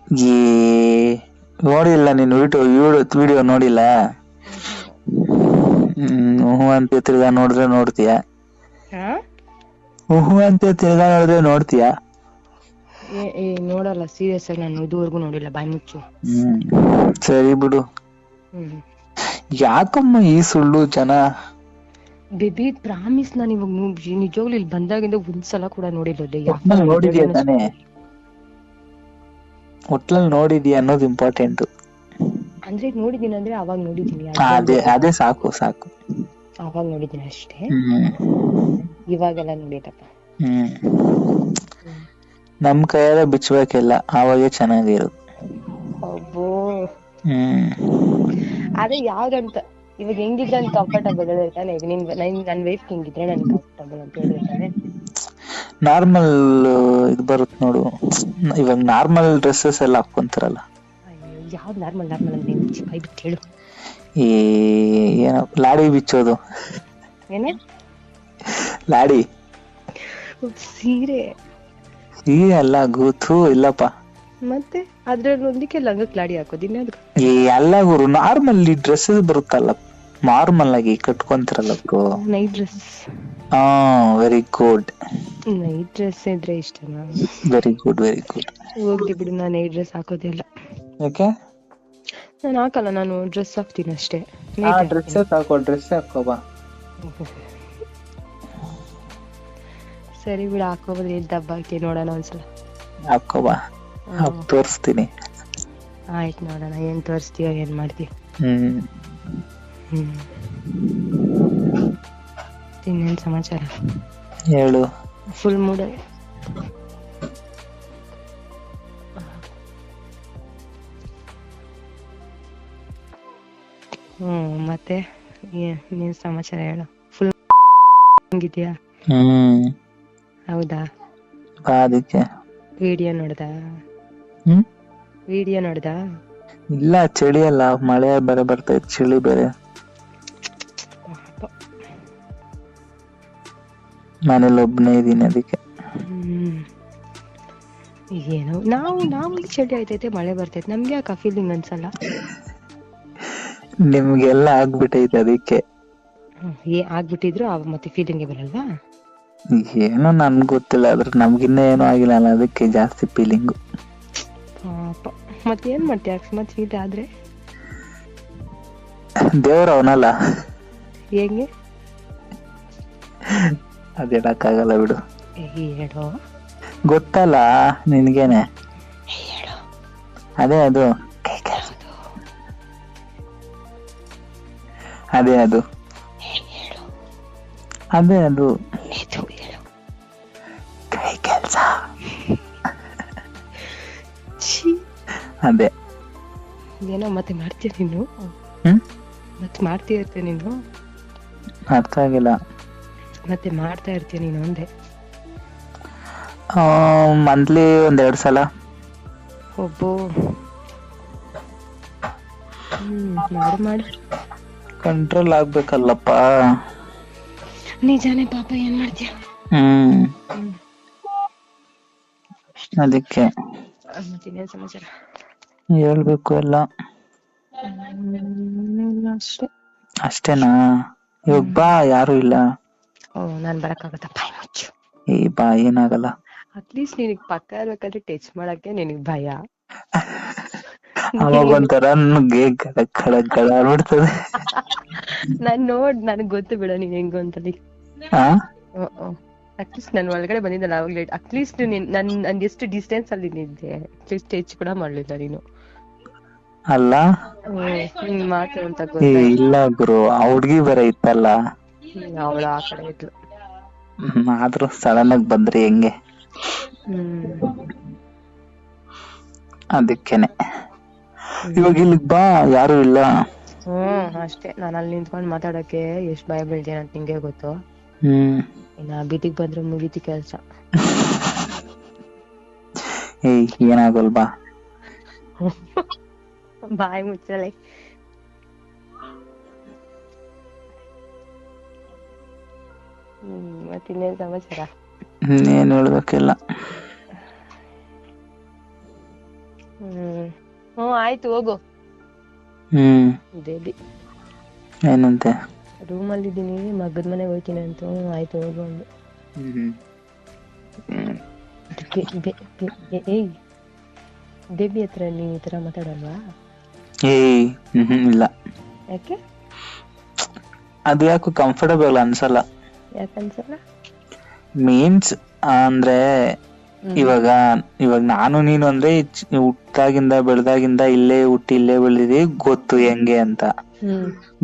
ಈ ನೋಡಿಲ್ಲ ನೀನು ವಿಡಿಯೋ ನೋಡಿಲ್ಲ. ಹ್ಞೂ ಅಂತ ತಿರ್ಗಾ ನೋಡಿದ್ರೆ ನೋಡ್ತೀಯ. ಹ್ಞೂ ಅಂತ ತಿರ್ಗಾ ನೋಡಿದ್ರೆ ನೋಡ್ತೀಯ. ನೋಡಲ್ಲ, ಸೀರಿಯಸ್ ಆಗಿ ನಾನು ಇದುವರೆಗೂ ನೋಡಿಲ್ಲ. ಬಾಯ್ ಮುಚ್ಚು. ಸರಿ ಬಿಡು. ಯಾಕಮ್ಮ ಈ ಸುಳ್ಳು ಜನ? ಬೇಬಿ ಪ್ರಾಮಿಸ್, ನಾನು ಇವಾಗ ನಿಜವಾಗ್ಲೂ ಇಲ್ಲಿ ಬಂದಾಗಿಂದ ಒಂದ್ಸಲ ಕೂಡ ನೋಡಿಲ್ಲ. ಒಟ್ನಲ್ಲಿ ನೋಡಿದ್ಯಾ ತಾನೇ? ಒಟ್ನಲ್ಲಿ ನೋಡಿದ್ಯಾ ಅನ್ನೋದು ಇಂಪಾರ್ಟೆಂಟ್. ಅಂದ್ರೆ ನೋಡಿದೀನಿ ಅಂದ್ರೆ ಅವಾಗ ನೋಡಿದೀನಿ. ಅದೇ ಸಾಕು. ಅವಾಗ ನೋಡಿದೀನಿ ಅಷ್ಟೇ, ಇವಾಗೆಲ್ಲ ನೋಡಿಲ್ಲಪ್ಪ. ನಮ್ ಕೈಯಾಗ ಬಿಚ್ಚಬೇಕಿಲ್ಲ, ಅವಾಗೆ ಚೆನ್ನಾಗಿರೋದು. ಅಬ್ಬೋ. ಅದೇ ಯಾವ್ದಂತ ಇವಾಗ ಹೆಂಗಿದ್ರೆ ನನ್ ಕಂಫರ್ಟಬಲ್ ತಾನೆ. ಈಗ ನನ್ ವೈಫ್ ಹೆಂಗಿದ್ರೆ ನನ್ ಕಂಫರ್ಟಬಲ್ ಅಂತ ಹೇಳಿದ್ರೆ ತಾನೆ. ನಾರ್ಮಲ್ ಇದು ಬರುತ್ತೆ ನೋಡು, ಇವಾಗ ನಾರ್ಮಲ್ ಡ್ರೆಸ್ಸಸ್ ಎಲ್ಲ ಹಾಕೊಂತಾರಲ್ಲ. ಯಾವ್ದು ನಾರ್ಮಲ್ ಅಂದ್ರೆ ಬಾಯ್ ಬಿಟ್ಟು ಹೇಳು. ಏನೋ ಲಾಡಿ ಬಿಚ್ಚೋದು. ಏನೇ ಲಾಡಿ? ಸೀರೆ ಅಲ್ಲ, ಗೊತ್ತು ಇಲ್ಲಪ್ಪ. ಮತ್ತೆ ಅದ್ರಲ್ಲಿ ಒಂದಕ್ಕೆ ಲಂಗಕ್ಕೆ ಲಾಡಿ ಹಾಕೋದಿನ? ಎಲ್ಲ ಗುರು ನಾರ್ಮಲ್ ಡ್ರೆಸ್ಸಸ್ ಬರುತ್ತಲ್ಲ, ನಾರ್ಮಲ್ ಆಗಿ ಕಟ್ಕೊಂತಿರಲ್ಲ bro. Night dress. Very good. Night dress ಇದ್ರೆ ಇಷ್ಟನಾ? Very good. ಹೋಗ್ಲಿ ಬಿಡು, ನಾನು ನೈಟ್ ಡ್ರೆಸ್ ಹಾಕೋದಿಲ್ಲ. ಯಾಕೆ? ನಾನು ಹಾಕಲ್ಲ, ನಾನು ಡ್ರೆಸ್ ಹಾಕ್ತೀನಿ ಅಷ್ಟೇ. ಡ್ರೆಸ್ ಹಾಕೋ ಬಾ. ಸರಿ ಬಿಡು, ಹಾಕೋಬೋದ್ರೆ ದಬ್ಬ ಹಾಕಿ ನೋಡೋಣ ಒಂದ್ಸಲ. ಹಾಕೋ ಬಾ, ತೋರಿಸ್ತೀನಿ. ಆಯ್ತು, ನೋಡೋಣ ಏನ್ ತೋರಿಸ್ತೀಯ, ಏನ್ ಮಾಡ್ತೀಯ. ಇನ್ನೇನ್ ಸಮಾಚಾರ? ಹೇಳು. Full mood. ಮತ್ತೆ ಏನ್ ಸಮಾಚಾರ ಹೇಳು. ಫುಲ್ ಹಂಗಿದ್ಯಾ? ಹೌದಾ? ಅದಕ್ಕೆ ವಿಡಿಯೋ ನೋಡ್ದ? ಇಲ್ಲ, ಚಳಿ ಅಲ್ಲ, ಮಳೆ ಬೇರೆ ಬರ್ತೈತೆ, ಚಳಿ ಬೇರೆ. ಮನೇಲಿ ಒಬ್ಬನೇ ಇದೀನಿ ಅದಕ್ಕೆ. ಏನು ನಾವು ಚಳಿ ಆಯ್ತೈತೆ, ಮಳೆ ಬರ್ತೈತೆ, ನಮ್ಗೆ ಯಾಕೆ ಫೀಲಿಂಗ್ ಅನ್ಸಲ್ಲ? ನಿಮ್ಗೆಲ್ಲ ಆಗ್ಬಿಟ್ಟೈತೆ ಅದಕ್ಕೆ. ಆಗ್ಬಿಟ್ಟಿದ್ರು ಮತ್ತೆ ಫೀಲಿಂಗ್ ಬರಲ್ವಾ? ಏನೋ ನನ್ಗೆ ಗೊತ್ತಿಲ್ಲ, ಆದ್ರೆ ನಮ್ಗಿನ್ನ ಏನೂ ಆಗಿಲ್ಲ ಅಲ್ಲ, ಅದಕ್ಕೆ ಜಾಸ್ತಿ ಫೀಲಿಂಗು. ಮತ್ತೇನ್ ಮಾಡ್ತೀಯ ಅಕಸ್ಮಾತ್ ಫೀಲ್ ಆದ್ರೆ? ದೇವ್ರ ಅವನಲ್ಲ, ಹೆಂಗೆ? ಅದೇನಕ್ಕಾಗಲ್ಲ ಬಿಡು. ಹೇಳೋ. ಗೊತ್ತಲ್ಲ ನಿನ್ಗೇನೆ. ಅದೇ ಅದು ಕೈ ಕೆಲ್ಸ. ಅದೇ ಏನೋ ಮತ್ತೆ ಮಾಡ್ತೀಯ ನೀನು? ಮತ್ತೆ ಮಾಡ್ತಾ ಇರ್ತೀಯ ನೀನು? ಅರ್ಥ ಆಗಿಲ್ಲ. ಮತ್ತೆ ಮಾಡ್ತಾ ಇರ್ತೀಯ ನೀನು ಅಂದೆ. ಮಂತ್ಲಿ 1-2 ಸಲ. ಒಬ್ಬೋ. ಮಾಡು ಕಂಟ್ರೋಲ್ ಆಗ್ಬೇಕಲ್ಲಪ್ಪ. ನಿಜಾನೇ ಪಾಪ, ಏನ್ ಮಾಡ್ತೀಯ? ಅದಕ್ಕೆ. ಮತ್ತಿನ್ನೇನ್ ಸಮಾಚಾರ? ಹೇಳ್ಬೇಕು ಎಲ್ಲ. ಅಷ್ಟೇನಾ? ಇವಾಗ ಬಾ, ಯಾರು ಇಲ್ಲ. ನಾನ್ ಬರಕ್ಕಾಗತ್ತಪ್ಪ, ಮುಚ್ಚು. ಬಾ, ಏನಾಗಲ್ಲ. ಅಟ್ಲೀಸ್ಟ್ ನಿನಗ್ ಪಕ್ಕ ಇರ್ಬೇಕಾದ್ರೆ ಟಚ್ ಮಾಡಕ್ಕೆ ನಿನಗ್ ಭಯ. ಅವಾಗ ಒಂಥರ ಆಗ್ಬಿಡ್ತದೆ. ನನಗ್ ಗೊತ್ತು ಬಿಡ ನೀನ್ ಹೆಂಗು ಅಂತಲ್ಲಿ. ಅಟ್ಲೀಸ್ಟ್ ನಾನು ಒಳಗಡೆ ಬಂದಿದ್ದಲ್ಲ ಅವಾಗ್ಲೇ, ಅಟ್ಲೀಸ್ಟ್ ನನ್ ಎಷ್ಟು ಡಿಸ್ಟೆನ್ಸ್ ಅಲ್ಲಿ ನಿದ್ದೆ, ಅಟ್ಲೀಸ್ಟ್ ಟಚ್ ಕೂಡ ಮಾಡ್ಲಿಲ್ಲ ನೀನು ಅಲ್ಲ. ಮಾತು ಅಂತ ಇಲ್ಲ ಗುರು, ಆ ಹುಡ್ಗಿ ಬೇರೆ ಇತ್ತಲ್ಲ, ಅವಳು ಆ ಕಡೆ ಇದ್ಲು. ಆದ್ರೂ ಸಡನ್ ಆಗಿ ಬಂದ್ರಿ ಹೆಂಗೆ? ಅದಕ್ಕೇನೆ. ಇವಾಗ ಇಲ್ಲಿಗ್ ಬಾ, ಯಾರು ಇಲ್ಲ. ಅಷ್ಟೇ, ನಾನು ಅಲ್ಲಿ ನಿಂತ್ಕೊಂಡು ಮಾತಾಡಕ್ಕೆ ಎಷ್ಟ್ ಭಯ ಬೀಳ್ತೇನೆ ಅಂತ ನಿಂಗೆ ಗೊತ್ತು. ಇನ್ನ ಬೀದಿಗೆ ಬಂದ್ರೆ ಮುಗೀತಿ ಕೆಲ್ಸ. ಏನಾಗಲ್ ಬಾ. ಬಾಯ್ ಮುಚ್ಚಲೆ. ಮತ್ತಿನ್ನೇನ್ ಸಮಾಚಾರ? ಏನ್ ಹೇಳ್ಬೇಕಿಲ್ಲ. ಆಯ್ತು ಹೋಗು. ಬೇಬಿ ಏನಂತೆ? ರೂಮಲ್ಲಿ ಇದ್ದೀನಿ, ಮಗದ ಮನೆಗೆ ಹೋಗ್ತೀನಿ ಅಂತ. ಆಯ್ತು ಹೋಗು ಅಂದು. ಏಯ್ ಬೇಬಿ ಹತ್ರ ನೀವ್ ಈ ತರ ಮಾತಾಡಲ್ವಾ? ಇಲ್ಲ. ಯಾಕೆ? ಅದು ಯಾಕೋ ಕಂಫರ್ಟಬಲ್ ಅನ್ಸಲ್ಲ. ಯಾಕನ್ಸಲ್ಲ? ಮೀನ್ಸ್ ಅಂದ್ರೆ ಇವಾಗ ನಾನು ನೀನು ಅಂದ್ರೆ ಹುಟ್ಟಾಗಿಂದ ಬೆಳ್ದಾಗಿಂದ ಇಲ್ಲೇ ಹುಟ್ಟಿ ಇಲ್ಲೇ ಬೆಳೆದಿದ್ದೀವಿ, ಗೊತ್ತು ಹೆಂಗೆ ಅಂತ.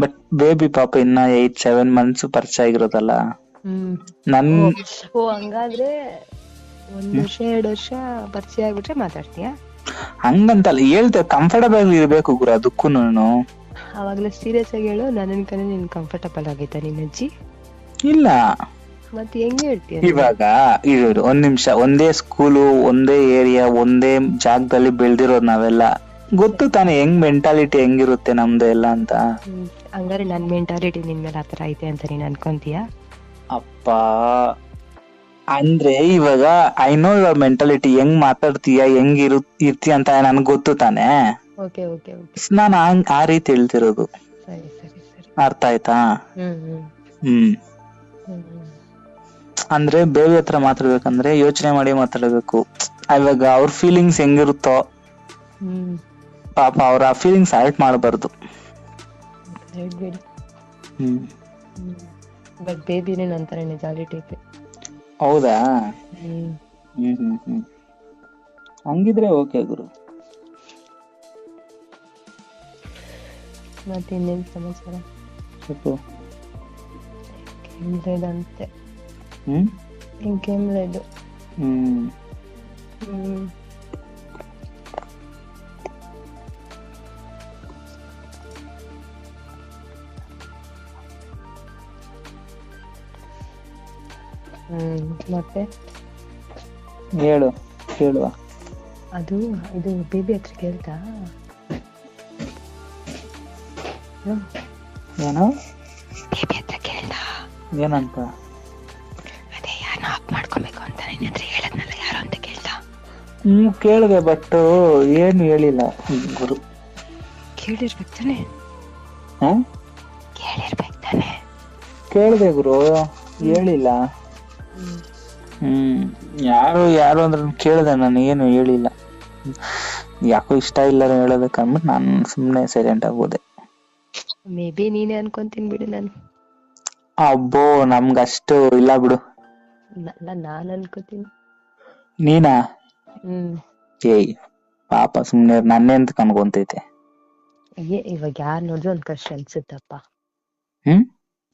ಬಟ್ ಬೇಬಿ ಪಾಪ ಇನ್ನ 8-7 months ಪರಿಚಯ ಆಗಿರೋದಲ್ಲ. ಹಂಗಾದ್ರೆ 1 ವರ್ಷ 2 ವರ್ಷ ಪರಿಚಯ ಆಗ್ಬಿಟ್ರೆ ಮಾತಾಡ್ತೀಯಾ? ಹಂಗಂತಲ್ಲ, ಹೇಳ್ತೇವೆ ಕಂಫರ್ಟಬಲ್ ಇರ್ಬೇಕು ಗುರು ಅದಕ್ಕೂನು. ಅವಾಗ್ಲೇ ಸೀರಿಯಸ್ ಆಗಿ ಹೇಳು. ನನ್ನ ಕಡೆ ನಿನ್ ಕಂಫರ್ಟಬಲ್ ಆಗೈತಾ ನಿನ್ನ ಅಜ್ಜಿ? ಇಲ್ಲ. ಮತ್ತೆ ಹೆಂಗ್ ಹೇಳ್ತೀಯ? ಇವಾಗ ಇವರು 1 ನಿಮಿಷ, ಒಂದೇ ಸ್ಕೂಲು, ಒಂದೇ ಏರಿಯಾ, ಒಂದೇ ಜಾಗದಲ್ಲಿ ಬೆಳ್ದಿರೋದ್ ನಾವೆಲ್ಲ, ಗೊತ್ತು ತಾನೆ ಹೆಂಗ್ ಮೆಂಟಾಲಿಟಿ ಹೆಂಗಿರುತ್ತೆ ನಮ್ದು ಎಲ್ಲ ಅಂತ. ಹಂಗಾರೆ ನನ್ ಮೆಂಟಾಲಿಟಿ ನಿನ್ ಮೇಲೆ ಆತರ ಐತೆ ಅಂತ ನೀನ್ ಅನ್ಕೊಂತೀಯ? ಅಪ್ಪ ಅಂದ್ರೆ ಇವಾಗ ಐ ನೋ ಯುವರ್ ಮೆಂಟಾಲಿಟಿ, ಹೆಂಗ್ ಮಾತಾಡ್ತೀಯ, ಹೆಂಗ್ ಇರ್ತೀಯ ಅಂತ ನನ್ಗೆ ಗೊತ್ತು ತಾನೆ. ನಾನು ಆ ರೀತಿ ಹೇಳ್ತಿರೋದು. ಅರ್ಥ ಆಯ್ತಾ? ಅಂದ್ರೆ ಬೇಬಿ ಹತ್ರ ಮಾತಾಡ್ಬೇಕಂದ್ರೆ ಯೋಚನೆ ಮಾಡಿ ಮಾತಾಡ್ಬೇಕು. ಇವಾಗ ಅವ್ರ ಫೀಲಿಂಗ್ಸ್ ಹೆಂಗಿರುತ್ತೋ ಪಾಪ ಅವ್ರ ಆ ಫೀಲಿಂಗ್ಸ್ ಹರ್ಟ್ ಮಾಡಬಾರ್ದು. ಬಟ್ ಬೇಬಿನೇ ನಂತರ ಮೆಜಾರಿಟಿ. ಹೌದಾ? ಹಂಗಿದ್ರೆ ಓಕೆ ಗುರು. ಮತ್ತೆ ಇನ್ನೇನ್ ಸಮಾಚಾರ? ಅಂತೆ ಇಂಕೇಮ್ಲೆದು. ಮತ್ತೆ ಹೇಳು, ಕೇಳುವ. ಅದು ಇದು ಬೇಬಿ ಹತ್ರ ಕೇಳ್ತಾ? ಏನು ಬೇಬಿ ಹತ್ರ ಕೇಳ್ತಾ? ಏನಂತ? ಅದೇ ಯಾರನ್ನ ಆಫ್ ಮಾಡ್ಕೊಬೇಕು ಅಂತ ನಿನ್ನ ಹತ್ರ ಹೇಳದ್ನಲ್ಲ, ಯಾರು ಅಂತ ಕೇಳ್ತಾ? ಕೇಳಿದೆ, ಬಟ್ ಏನು ಹೇಳಿಲ್ಲ ಗುರು. ಕೇಳಿರ್ಬೇಕು ತಾನೆ? ಕೇಳಿರ್ಬೇಕು ತಾನೆ? ಕೇಳಿದೆ ಗುರು, ಹೇಳಿಲ್ಲ. ಯಾರು ಅಂದ್ರೆ ಕೇಳಿದೆ, ನಾನು ಏನು ಹೇಳಿಲ್ಲ. ಯಾಕೋ ಇಷ್ಟ ಇಲ್ಲ ಹೇಳೋದಕ್ಕಂದ್ಬಿಟ್ಟು ನಾನು ಸುಮ್ನೆ ಸೈಲೆಂಟ್ ಆಗ್ಬೋದೆ. ಮೇ ಬಿ ನೀನೇ ಅನ್ಕೊಂತೀನಿ ಬಿಡು. ನಾನು ಅಬ್ಬೋ ನಮ್ಗಷ್ಟು ಇಲ್ಲ ಬಿಡು. ನಾನ್ ಅನ್ಕೋತೀನಿ. ನೀನಾ? ಏಯ್ ಪಾಪ ಸುಮ್ನೆ ನನ್ನೇ ಅಂತ ಕನ್ಕೊಂತೈತೆ. ಇವಾಗ ಯಾರು ನೋಡಿದ್ರು ಒಂದ್ ಕಷ್ಟ ಅನ್ಸುತ್ತಪ್ಪ.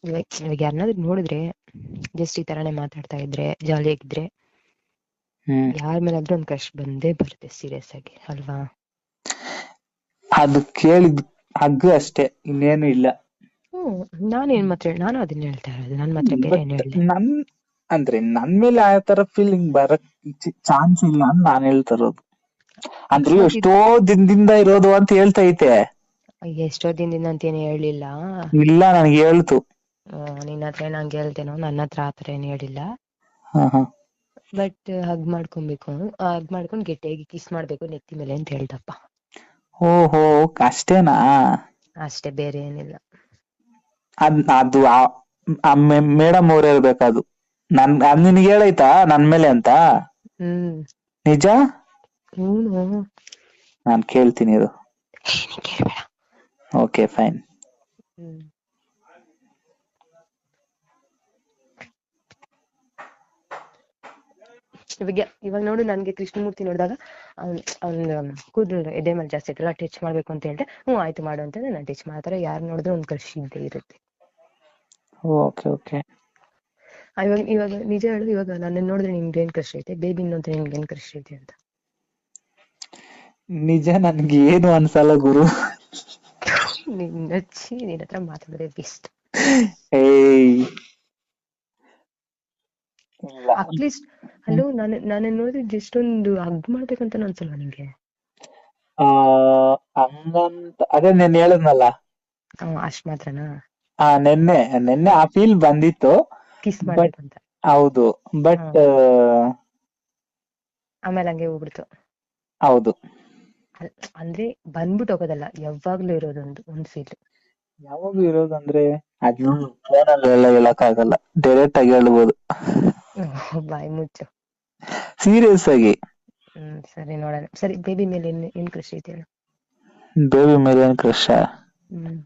ಇವಾಗ ಯಾರನ್ನಾದ್ರೂ ನೋಡಿದ್ರೆ ಜಸ್ಟ್ ಈ ತರಾನೇ ಮಾತಾಡ್ತಾ ಇದ್ರೆ, ಜಾಲಿಯಾಗಿದ್ರೆ, ಯಾರ ಮೇಲಾದ್ರೂ ಒಂದ್ ಕಷ್ಟ ಬಂದೇ ಬರುತ್ತೆ ಸೀರಿಯಸ್ ಆಗಿ, ಅಲ್ವಾ? ಅದು ಕೇಳಿದ್ ಹಗ್ಗು ಅಷ್ಟೇ, ಇನ್ನೇನು ಇಲ್ಲ. ನಾನೇನ್ ಮಾತ್ರ ನಾನು ಅದನ್ನ ಹೇಳ್ತಾ ಇರೋದು. ನನ್ ಮಾತ್ರ ಬೇರೆ ಏನ್ ಹೇಳಿ. ಅಂದ್ರೆ ನನ್ ಮೇಲೆ ಆ ತರ ಫೀಲಿಂಗ್ ಬರಕ್ ಚಾನ್ಸ್ ಇಲ್ಲ ಅಂತ ನಾನ್ ಹೇಳ್ತಾ ಇರೋದು. ಅಂದ್ರೆ ಎಷ್ಟೋ ದಿನದಿಂದ ಇರೋದು ಅಂತ ಹೇಳ್ತಾ ಐತೆ. ಎಷ್ಟೋ ದಿನದಿಂದ ಅಂತ ಏನು ಹೇಳಿಲ್ಲ. ಇಲ್ಲ, ನನ್ಗೆ ಹೇಳ್ತು. ನಿನ್ನ ಹತ್ರ ನಂಗೆ ಹೇಳ್ತೇನೋ, ನನ್ನ ಹತ್ರ ಆತರ ಏನ್ ಹೇಳಿಲ್ಲ. ಬಟ್ ಹಗ್ ಮಾಡ್ಕೊಬೇಕು, ಹಗ್ ಮಾಡ್ಕೊಂಡ್ ಗಟ್ಟಿಯಾಗಿ ಕಿಸ್ ಮಾಡ್ಬೇಕು ನೆತ್ತಿ ಮೇಲೆ ಅಂತ ಹೇಳ್ದಪ್ಪ. ಓಹೋ ಅಷ್ಟೇನಾ? ಅಷ್ಟೇ, ಬೇರೆ ಏನಿಲ್ಲ. ಅದು ಮೇಡಮ್ ಅವ್ರು ಹೇಳ್ಬೇಕದು. ನಿನ್ಗೆ ಹೇಳೈತಾ ನನ್ ಮೇಲೆ ಅಂತ? ನಿಜ? ನಾನ್ ಕೇಳ್ತೀನಿ ಇದು. Okay fine. ಇವಾಗ ನೋಡು, ನನ್ಗೆ ಕೃಷ್ಣಮೂರ್ತಿ ನೋಡಿದಾಗ ಅವ್ನ್ ಕೂದಲು ಎದೆ ಮೇಲೆ ಜಾಸ್ತಿ ಇತ್ತಲ್ಲ, ಟಚ್ ಮಾಡ್ಬೇಕು ಅಂತ ಹೇಳ್ದೆ. ಆಯ್ತು ಮಾಡು ಅಂತಂದ್ರೆ ನಾನು ಟಚ್ ಮಾಡ್ತಾರೆ. ಯಾರು ನೋಡಿದ್ರೆ ಒಂದ್ ಕ್ರಶ್ ಇದ್ದೇ ಇರುತ್ತೆ. Okay okay. ಇವಾಗ ನಿಜ ಹೇಳು, ಇವಾಗ ನನ್ನ ನೋಡಿದ್ರೆ ನಿಮ್ಗೆ ಏನ್ ಕ್ರಶ್ ಐತೆ, ಬೇಬಿ ನೋಡಿದ್ರೆ ನಿಮ್ಗೆ ಏನ್ ಕ್ರಶ್ ಐತೆ ಅಂತ? ನಿಜ ನನ್ಗೆ ಏನು ಅನ್ಸಲ್ಲ ಗುರು. ನಿನ್ನ ಹತ್ರ ಮಾತಾಡಿದ್ರೆ ಬೆಸ್ಟ್. ಅಟ್ಲೀಸ್ಟ್ ಹಲೋ, ನಾನು ನೋಡಿದ್ರೆ ಜಸ್ಟ್ ಒಂದು ಹಗ್ ಮಾಡ್ಬೇಕಂತ ಅನ್ಸಲ್ವಾ ನಿಂಗೆ? ಹಂಗಂತ ಅದೇ ನೆನ್ನೆ ಹೇಳದ್ನಲ್ಲ, ಅಷ್ಟ್ ಮಾತ್ರನಾ? ನೆನ್ನೆ ಆ ಫೀಲ್ ಬಂದಿತ್ತು, ಕಿಸ್ ಮಾಡ್ಬೇಕಂತ. ಹೌದು, ಬಟ್ ಆಮೇಲೆ ಹಂಗೆ ಹೋಗ್ಬಿಡ್ತು. ಹೌದು. ಅಂದ್ರೆ ಬಂದ್ಬಿಟ್ಟು ಹೋಗೋದಲ್ಲ, ಯಾವಾಗ್ಲೂ ಇರೋದೊಂದು ಒಂದ್ ಫೀಲ್. ಯಾವಾಗ ಇರೋದಂದ್ರೆ ಅದು ಫೋನಲ್ಲೆಲ್ಲ ಹೇಳಕ್ಕಾಗಲ್ಲ, ಡೈರೆಕ್ಟ್ ಆಗಿ ಹೇಳ್ಬೋದು. ಬಾಯಿ ಮುಚ್ಚು. ಸೀರಿಯಸ್ ಆಗಿ. ಸರಿ ನೋಡೋಣ. ಸರಿ, ಬೇಬಿ ಮೇಲೆ ಏನ್ ಕೃಷಿ ಐತೆ ಹೇಳು. ಬೇಬಿ ಮೇಲೆ ಏನ್ ಕ್ರಶ್? ಹ್ಮ್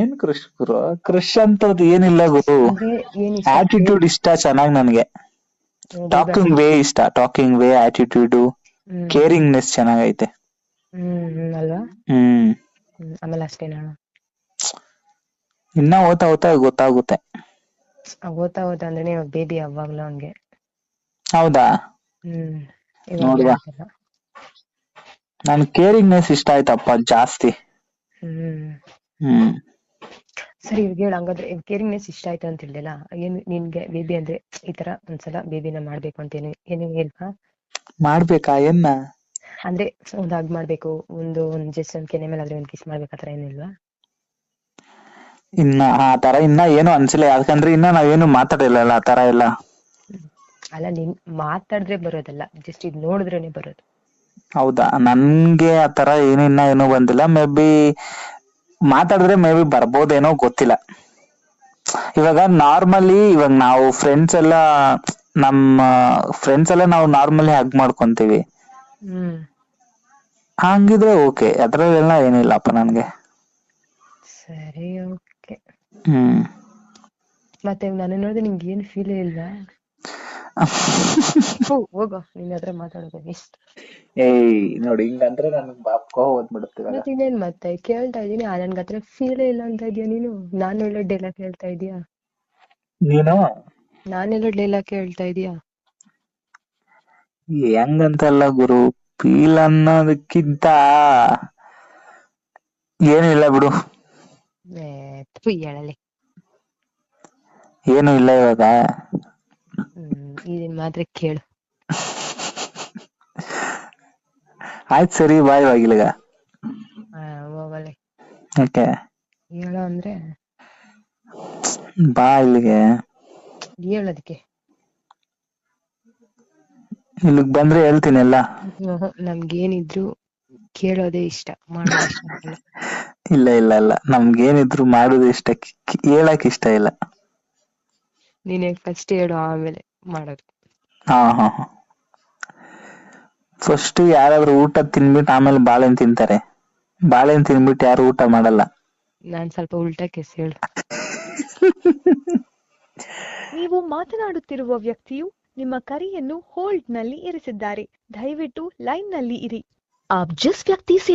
ಏನ್ ಕ್ರಶ್ ಗುರು? ಕ್ರಶ್ ಅಂತದ್ ಏನಿಲ್ಲ ಗುರು. ಅಂದ್ರೆ ಏನ್ ಇಷ್ಟ? ಆಟಿಟ್ಯೂಡ್ ಇಷ್ಟ ಚೆನ್ನಾಗ್ ನನ್ಗೆ. ಟಾಕಿಂಗ್ ವೇ ಇಷ್ಟ, ಟಾಕಿಂಗ್ ವೇ, ಆಟಿಟ್ಯೂಡ್, ಕೇರಿಂಗ್ನೆಸ್ ಚೆನ್ನಾಗೈತೆ. ಅಲ್ವಾ? ಹ್ಮ್ ಆಮೇಲೆ ಅಷ್ಟೇನಾ? ಇನ್ನ ಓದ್ತಾ ಓದ್ತಾ ಗೊತ್ತಾಗುತ್ತೆ. ಓದ್ತಾ ಅಂದ್ರೆ ಇವಾಗ ಬೇಬಿ ಯಾವಾಗ್ಲೂ ಹಂಗೆ. ಹೌದಾ? ಇವಾಗ ನೋಡುವ. ನನ್ ಕೇರಿಂಗ್ನೆಸ್ ಇಷ್ಟ ಆಯ್ತಪ್ಪ ಜಾಸ್ತಿ. ಹ್ಮ್ ಸರಿ, ಇವಾಗ ಹೇಳು ಹಂಗಾದ್ರೆ. ಕೇರಿಂಗ್ನೆಸ್ ಇಷ್ಟ ಆಯ್ತು ಅಂತ ಹೇಳಿಲ್ಲ, ಏನ್ ನಿನ್ಗೆ ಬೇಬಿ ಅಂದ್ರೆ ಈ ತರ ಒಂದ್ಸಲ ಬೇಬಿನ ಮಾಡ್ಬೇಕು ಅಂತ ಏನು ಹೇಳ್ವಾ? ಮಾಡ್ಬೇಕಾ ಏನ್ನ? ಅಂದ್ರೆ ಒಂದ್ ಹಗ್ ಮಾಡ್ಬೇಕು, ಒಂದ್ ಜಸ್ಟ್ ಒಂದ್ ಕೆನೆ ಮೇಲೆ ಆದ್ರೆ ಒಂದ್ ಕಿಸ್ ಮಾಡ್ಬೇಕು, ಆತರ ಏನಿಲ್ವಾ? ಇನ್ನ ಆ ತರ ಇನ್ನ ಏನು ಅನ್ಸಿಲ್ಲ, ಯಾಕಂದ್ರೆ ಇನ್ನ ನಾವೇನು ಮಾತಾಡಿಲ್ಲ ಆ ತರ ಎಲ್ಲ. ಅಲ್ಲ, ನೀನ್ ಮಾತಾಡಿದ್ರೆ ಬರೋದಲ್ಲ, ಜಸ್ಟ್ ಇದ್ ನೋಡಿದ್ರೇನೆ ಬರೋದು. ಹೌದಾ? ನನ್ಗೆ ಆ ತರ ಏನು ಬಂದಿಲ್ಲ. ಮೇ ಬಿ ಮಾತಾಡಿದ್ರೆ ಮೇ ಬಿ ಬರ್ಬೋದೇನೋ, ಗೊತ್ತಿಲ್ಲ. ಇವಾಗ ನಾರ್ಮಲಿ ಇವಾಗ ನಾವು ನಮ್ಮ ಫ್ರೆಂಡ್ಸ್ ಎಲ್ಲ ನಾವು ನಾರ್ಮಲಿ ಹಗ್ ಮಾಡ್ಕೊಂತೀವಿ. ಹಂಗಿದ್ರೆ ಓಕೆ, ಅದ್ರಲ್ಲೆಲ್ಲ ಏನಿಲ್ಲಪ್ಪ ನನ್ಗೆ. ಸರಿ, ಓಕೆ. ಹ್ಮ್ ಮತ್ತೆ ನಾನು ನೋಡಿದ್ರೆ ನಿಂಗೆ ಏನು ಫೀಲ್ ಇಲ್ವಾ? ಹೋಗೋ, ನಿನ್ ಹತ್ರ ಮಾತಾಡೋದು ಇಷ್ಟ. ನೋಡಿ, ಹಿಂಗಂದ್ರೆ ನನ್ಗೆ ಬಾಪ್ಕೋ ಓದ್ಬಿಡುತ್ತೆ. ಮತ್ತೆ ಇನ್ನೇನ್ ಮತ್ತೆ ಕೇಳ್ತಾ ಇದೀನಿ, ನನ್ಗ ಹತ್ರ ಫೀಲೇ ಇಲ್ಲ ಅಂತ ಇದೀಯ ನೀನು. ನಾನೆಲ್ಲ ಡೈಲಾಗ್ ಹೇಳ್ತಾ ಇದೀಯಾ ನೀನು? ನಾನೆಲ್ಲ ಡೈಲಾಗ್ ಹೇಳ್ತಾ ಇದೀಯಾ? ಹೆಂಗಂತಲ್ಲ ಗುರು, ಫೀಲ್ ಅನ್ನೋದಕ್ಕಿಂತ ಏನಿಲ್ಲ ಬಿಡು. ಹೇಳಲಿ. ಏನು ಇಲ್ಲ ಇವಾಗ. ಇದನ್ ಮಾತ್ರ ಕೇಳು. ಆಯ್ತು ಸರಿ, ಬಾಯ್ ಇವಾಗಿಲ್ಗ. ಹೋಗಲಿ. ಓಕೆ, ಹೇಳೋ ಅಂದ್ರೆ ಬಾ ಇಲ್ಲಿಗೆ. ಹೇಳೋದಕ್ಕೆ ಇಲ್ಲಿಗ್ ಬಂದ್ರೆ ಹೇಳ್ತೀನಿ ಎಲ್ಲ. ನಮ್ಗೇನಿದ್ರು ಕೇಳೋದೇ ಇಷ್ಟ, ಮಾಡೋದೇ ಇಷ್ಟ ಇಲ್ಲ. ಇಲ್ಲ ಇಲ್ಲ ಇಲ್ಲ, ನಮ್ಗೇನಿದ್ರು ಮಾಡೋದು ಇಷ್ಟ, ಹೇಳಕ್ ಇಷ್ಟ ಇಲ್ಲ. ನೀನೇ ಫಸ್ಟ್ ಹೇಳು, ಆಮೇಲೆ ಮಾಡೋದು. ಹಾ ಹಾ ಹಾ. ಫಸ್ಟ್ ಯಾರಾದ್ರೂ ಊಟ ತಿನ್ಬಿಟ್ಟು ಆಮೇಲೆ ಬಾಳೆಹಣ್ಣು ತಿಂತಾರೆ. ಬಾಳೆಹಣ್ಣು ತಿನ್ಬಿಟ್ಟು ಯಾರು ಊಟ ಮಾಡಲ್ಲ. ನಾನ್ ಸ್ವಲ್ಪ ಉಲ್ಟಾ ಕೇಸ್ ಹೇಳು. ನೀವು ಮಾತನಾಡುತ್ತಿರುವ ವ್ಯಕ್ತಿಯು ನಿಮ್ಮ ಕರೆಯನ್ನು ಹೋಲ್ಡ್ ನಲ್ಲಿ ಇರಿಸಿದ್ದಾರೆ. ದಯವಿಟ್ಟು ಲೈನ್ ನಲ್ಲಿ ಇರಿ. आप जिस व्यक्ति से